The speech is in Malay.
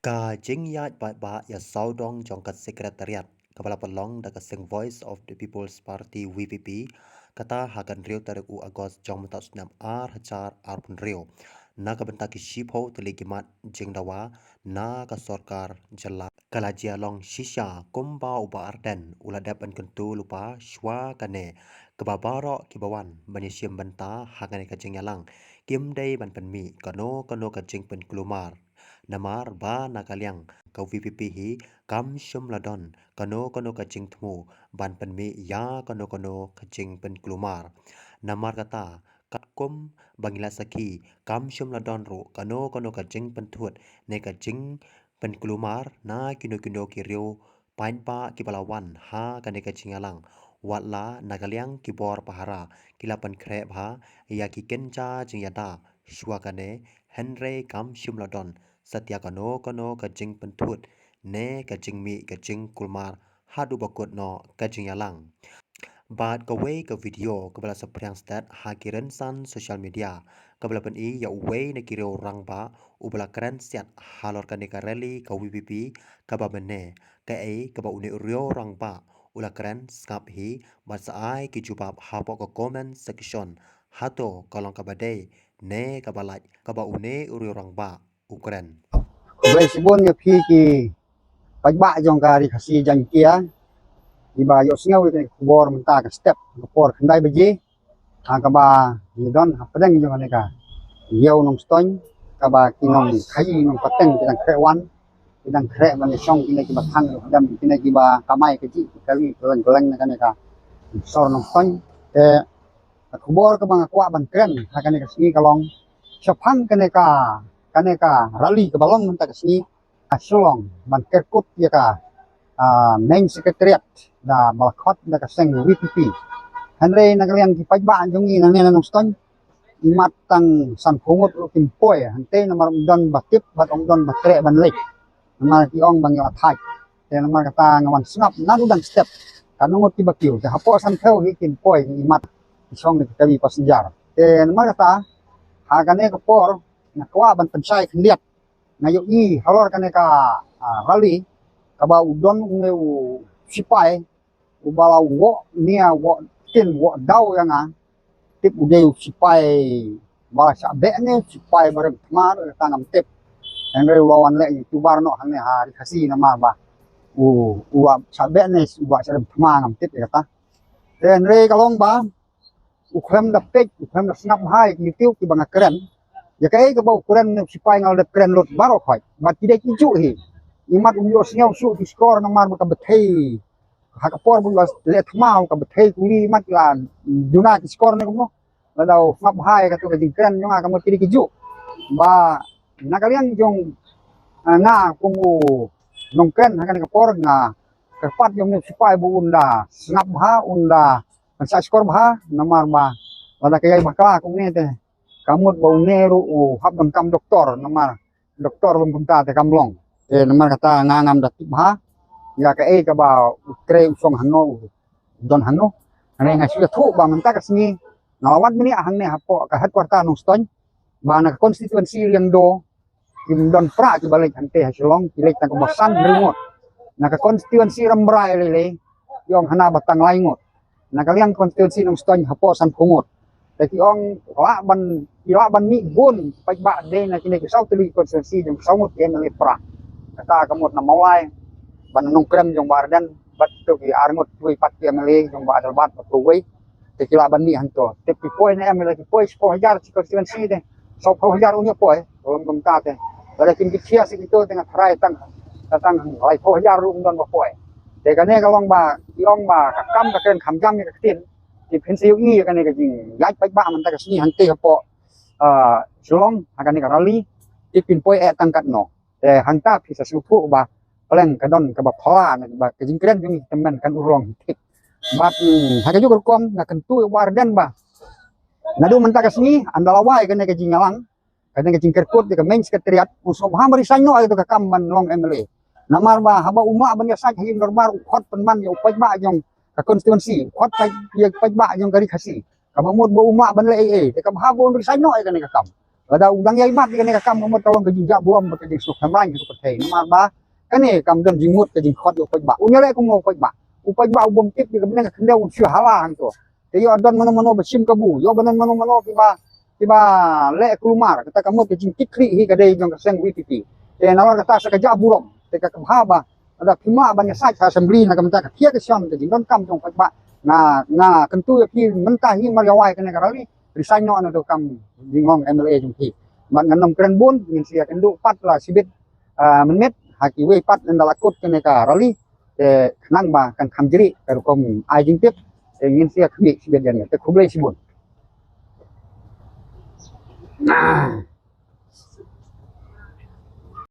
Ka Jingyat Ba ya Saudong Jongkat Sekretariat Kepala Pelong dan Keseng Voice of the People's Party VPP kata hakan Rio tarik u Agos Jong Metak Senam Hajar Arpun Rio na kabentaki Shipho Telegimat Jingdawa na ka Sorkar Jala Kalajia Long Shisha Kumba Uba Arden Uladap and Kentu Lupa Shwa Kane Kebabaro Kibawan Banyashim Benta Hakan Kajingyalang Kim Day Ban Penmi Kano Kajing Pen Kelumar Namar ba nakaliang kau VPP hi kam syum ladon kano kacing temu ban penmi ya kano kacing pen kelumar namar kata katkum bangila saki kam syum ladon ru kano kacing pentut ne kacing pen kelumar na kino kirio pain pa kipalawan ha kane kacing alang watla nakaliang kibor pahara kilapan krep ha ya kikenca jing yada syuakane Henry kam syum ladon Satya kano kajing pentut ne kajing mi kajing kulmar hadu bakut no kajing yalang. Bat kawai ke video kebala sepriang stat hakiran san social media kebala pen i ya wei ne kiri orang ba ubala keren siat halor kaneka rally ka WPP kaba bene ka ai kaba uni rio orang ba ula keren skap hi bat saai ki jubab hapo ko comment section hato kolong kabade ne kaba uni rio orang ba ukren. Vậy sibon nga phi ki pagba jong gari khasi jang kia iba yo singaw ite kubor menta ka step kupor khandai beji ka ba ni don hapadang jong ne ka yau nong ston ka ba kinong khai nong pateng kitang krewan kitang kre man song kine ki ba thang dam kine ki ba kamai ke ji kali golang na ka sor nong ston e kubor ka bang kwa ban kren ha ka ne ka singi kalong chapang kane ka rally ka balong menta ka singi Aslong man kerkut ya ka main secretariat da balakot da kaseng WPP Henry nagaliang kipagba jong ina nang ston imat tang san pungot ukin poy hante na marumdan batip bat ongdon batre ban lek na ki ong bang ya thai te na mar kata ngawan snap na udang step kanungot ti bakyo te hapo san theu hikin poy imat isong ni kabi passenger te na mar kata hagane ko por na kwa ban pensai khliat ngayo i halor kaneka rally kaba udon ngeu sipai ubala wo nia wo tin wo dau yang tip udeu sipai bala sa be ne sipai bareng mar tanam tip engre lawan le youtuber no hane hari kasi na ba uwa sa be ne uwa sa ngam tip kata then re kalong ba ukrem da page ukrem da snap hai youtube ki banga keren ya kai ka bau kuran sipai ngal de kren lot baro khoi bat tidak kiju hi imat unyo sngau su di skor nang mar ka bethei ha ka por bu le thmau ka bethei kuli mat la juna ki skor ne ko la dau map hai ka to ka ding kren nga ka mo tidak kiju ba nakalian jong nga kumu nong kren ha ka por nga ka pat jong sipai bu unda snap ha unda sa skor ha namar ba wala kay bakla kung ne te kamut bau neru hab bang kam doktor namar doktor bang kumta te kamlong namar kata ngangam da tibha ya ka ka ba kre song hano don hano ane ngasi thu ba menta ka singi ngawat mini ahang ne hapo ka headquarter no ston ba na constituency yang do kim don pra ki balik ante hasilong kilek ta komasan remote na ka constituency rambrai lele yong hana batang laingot na kaliang constituency no ston hapo san pungot tapi ong la ban ni gun pagba de na kini sau tuli konsensi jong saumut yen le pra kata kamot na mawai ban nong krem jong bardan bat to ki arngot tui pat ki amele jong ba dal bat to wei te kila ban ni hanto te pi poi na amele ki poi 10,000 si konsensi de 10,000 unya poi rom kom ta te ada kim kicia si kito tengah trai tang lai 10,000 rum don ba poi te kane kalong ba yong ba kam ka ken kham jam ni ka tin ti pensiu i kane ka jing yai pagba man ta ka sini hante hapo Sulong akan ni rally ipin poi tangkat no hangta bisa supu ba peleng kadon ka ba phala na ba kejingkren jung teman kan urong tik bat haga juga kom na kentu wardan ba nadu menta kasni andalawai kan ka jingalang kan ka jingkerkut ka main sekretariat usob ha mari sanyo itu ka kam man long emle namar ba haba umma ban ya sak hin normal khot penman ya upai ba jong ka konstituensi khot pa ba jong gari khasi kamamut bo uma ban le te kam ha bo ri sai no ai kan ka kam ada udang yai mat kan kam mo tawang ke jinja buam ke jing suk thamrai ke pathe nama ba kan kam dam jingmut ke jing khot yo poj ba unya le ko mo poj ba upaj ba ubom tip ke benen ke ndeu syu hala hang to te yo don mano besim ke bu yo benen mano tiba le kelumar kata kamu ke jing tikri hi ke dei jong seng WPP te nawa kata sa ke ja burom te ka ha ba ada pima banyak sai assembly na kam ta ke kia ke syam ke jing don kam jong poj ba nga kentu pi mentah hi mariawai ke negara resign no ano to kam dingong MLA jung ki man nganom kren bun ngin sia kendu pat la sibit menit haki we pat ndalakut kene ka rali te nang ba kan kham jiri ka kom ai jing tip te ngin sia khbi sibit jan te khuble sibun